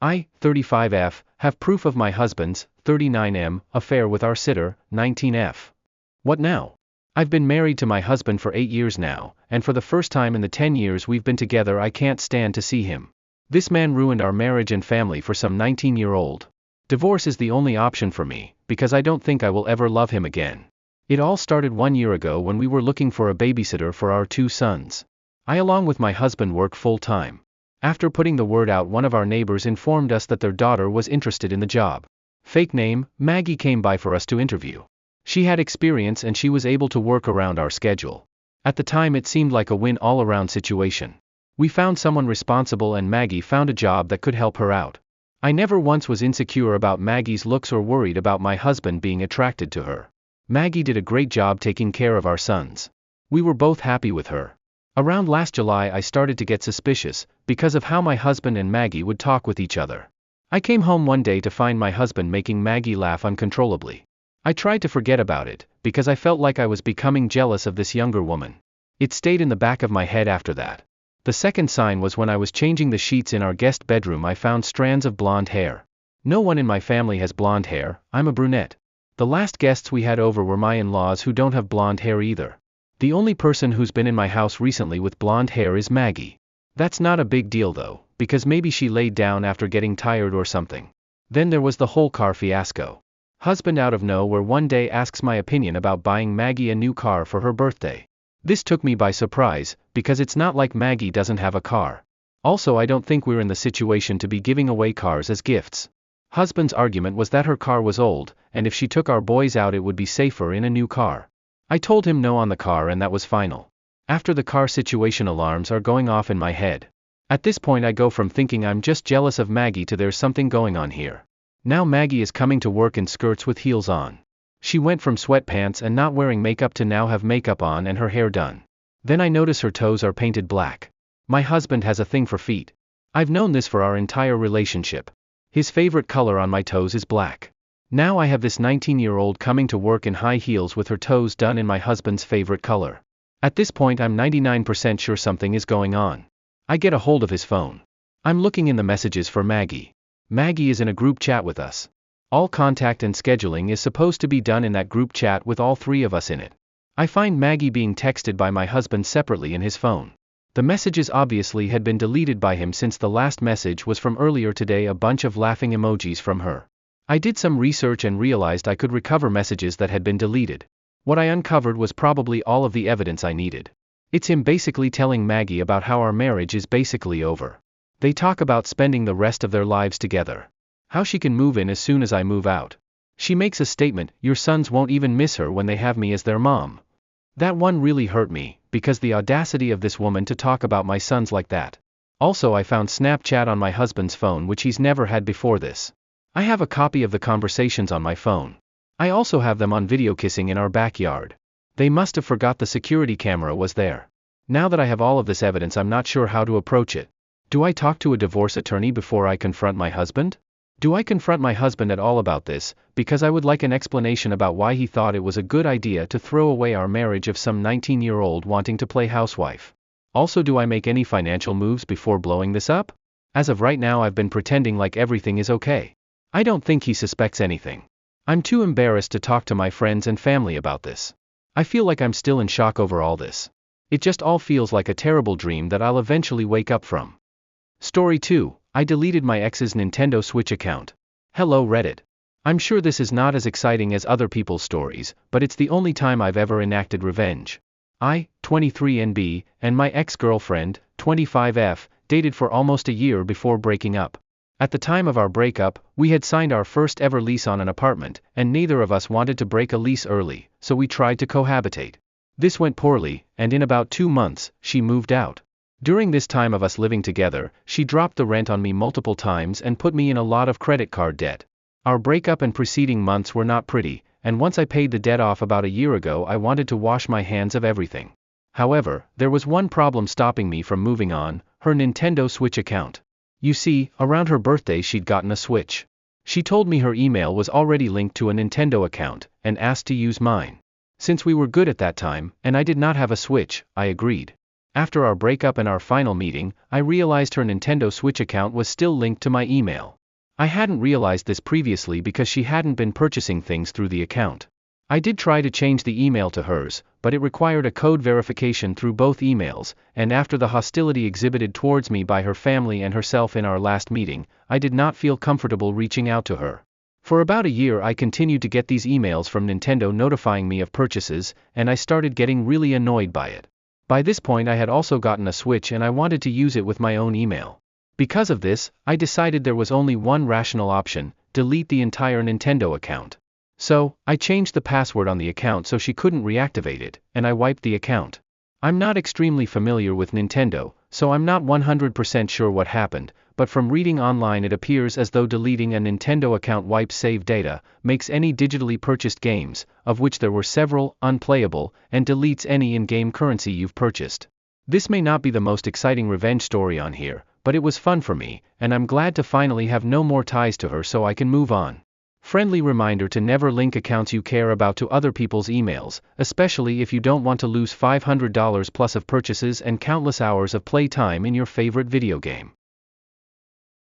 I, 35F, have proof of my husband's, 39M, affair with our sitter, 19F. What now? I've been married to my husband for 8 years now, and for the first time in the 10 years we've been together I can't stand to see him. This man ruined our marriage and family for some 19-year-old. Divorce is the only option for me, because I don't think I will ever love him again. It all started 1 year ago when we were looking for a babysitter for our 2 sons. I along with my husband work full-time. After putting the word out, one of our neighbors informed us that their daughter was interested in the job. Fake name, Maggie came by for us to interview. She had experience and she was able to work around our schedule. At the time it seemed like a win all-around situation. We found someone responsible and Maggie found a job that could help her out. I never once was insecure about Maggie's looks or worried about my husband being attracted to her. Maggie did a great job taking care of our sons. We were both happy with her. Around last July I started to get suspicious, because of how my husband and Maggie would talk with each other. I came home one day to find my husband making Maggie laugh uncontrollably. I tried to forget about it, because I felt like I was becoming jealous of this younger woman. It stayed in the back of my head after that. The second sign was when I was changing the sheets in our guest bedroom I found strands of blonde hair. No one in my family has blonde hair, I'm a brunette. The last guests we had over were my in-laws who don't have blonde hair either. The only person who's been in my house recently with blonde hair is Maggie. That's not a big deal though, because maybe she laid down after getting tired or something. Then there was the whole car fiasco. Husband out of nowhere one day asks my opinion about buying Maggie a new car for her birthday. This took me by surprise, because it's not like Maggie doesn't have a car. Also, I don't think we're in the situation to be giving away cars as gifts. Husband's argument was that her car was old, and if she took our boys out it would be safer in a new car. I told him no on the car and that was final. After the car situation, alarms are going off in my head. At this point I go from thinking I'm just jealous of Maggie to there's something going on here. Now Maggie is coming to work in skirts with heels on. She went from sweatpants and not wearing makeup to now have makeup on and her hair done. Then I notice her toes are painted black. My husband has a thing for feet. I've known this for our entire relationship. His favorite color on my toes is black. Now I have this 19-year-old coming to work in high heels with her toes done in my husband's favorite color. At this point I'm 99% sure something is going on. I get a hold of his phone. I'm looking in the messages for Maggie. Maggie is in a group chat with us. All contact and scheduling is supposed to be done in that group chat with all 3 of us in it. I find Maggie being texted by my husband separately in his phone. The messages obviously had been deleted by him since the last message was from earlier today, a bunch of laughing emojis from her. I did some research and realized I could recover messages that had been deleted. What I uncovered was probably all of the evidence I needed. It's him basically telling Maggie about how our marriage is basically over. They talk about spending the rest of their lives together. How she can move in as soon as I move out. She makes a statement, your sons won't even miss her when they have me as their mom. That one really hurt me, because the audacity of this woman to talk about my sons like that. Also, I found Snapchat on my husband's phone, which he's never had before this. I have a copy of the conversations on my phone. I also have them on video kissing in our backyard. They must have forgot the security camera was there. Now that I have all of this evidence, I'm not sure how to approach it. Do I talk to a divorce attorney before I confront my husband? Do I confront my husband at all about this, because I would like an explanation about why he thought it was a good idea to throw away our marriage of some 19-year-old wanting to play housewife? Also, do I make any financial moves before blowing this up? As of right now I've been pretending like everything is okay. I don't think he suspects anything. I'm too embarrassed to talk to my friends and family about this. I feel like I'm still in shock over all this. It just all feels like a terrible dream that I'll eventually wake up from. Story 2. I deleted my ex's Nintendo Switch account. Hello Reddit. I'm sure this is not as exciting as other people's stories, but it's the only time I've ever enacted revenge. I, 23NB, and my ex-girlfriend, 25F, dated for almost a year before breaking up. At the time of our breakup, we had signed our first ever lease on an apartment, and neither of us wanted to break a lease early, so we tried to cohabitate. This went poorly, and in about 2 months, she moved out. During this time of us living together, she dropped the rent on me multiple times and put me in a lot of credit card debt. Our breakup and preceding months were not pretty, and once I paid the debt off about a year ago, I wanted to wash my hands of everything. However, there was one problem stopping me from moving on: her Nintendo Switch account. You see, around her birthday she'd gotten a Switch. She told me her email was already linked to a Nintendo account, and asked to use mine. Since we were good at that time, and I did not have a Switch, I agreed. After our breakup and our final meeting, I realized her Nintendo Switch account was still linked to my email. I hadn't realized this previously because she hadn't been purchasing things through the account. I did try to change the email to hers, but it required a code verification through both emails, and after the hostility exhibited towards me by her family and herself in our last meeting, I did not feel comfortable reaching out to her. For about a year I continued to get these emails from Nintendo notifying me of purchases, and I started getting really annoyed by it. By this point I had also gotten a Switch and I wanted to use it with my own email. Because of this, I decided there was only one rational option: delete the entire Nintendo account. So, I changed the password on the account so she couldn't reactivate it, and I wiped the account. I'm not extremely familiar with Nintendo, so I'm not 100% sure what happened, but from reading online it appears as though deleting a Nintendo account wipes save data, makes any digitally purchased games, of which there were several, unplayable, and deletes any in-game currency you've purchased. This may not be the most exciting revenge story on here, but it was fun for me, and I'm glad to finally have no more ties to her so I can move on. Friendly reminder to never link accounts you care about to other people's emails, especially if you don't want to lose $500 plus of purchases and countless hours of playtime in your favorite video game.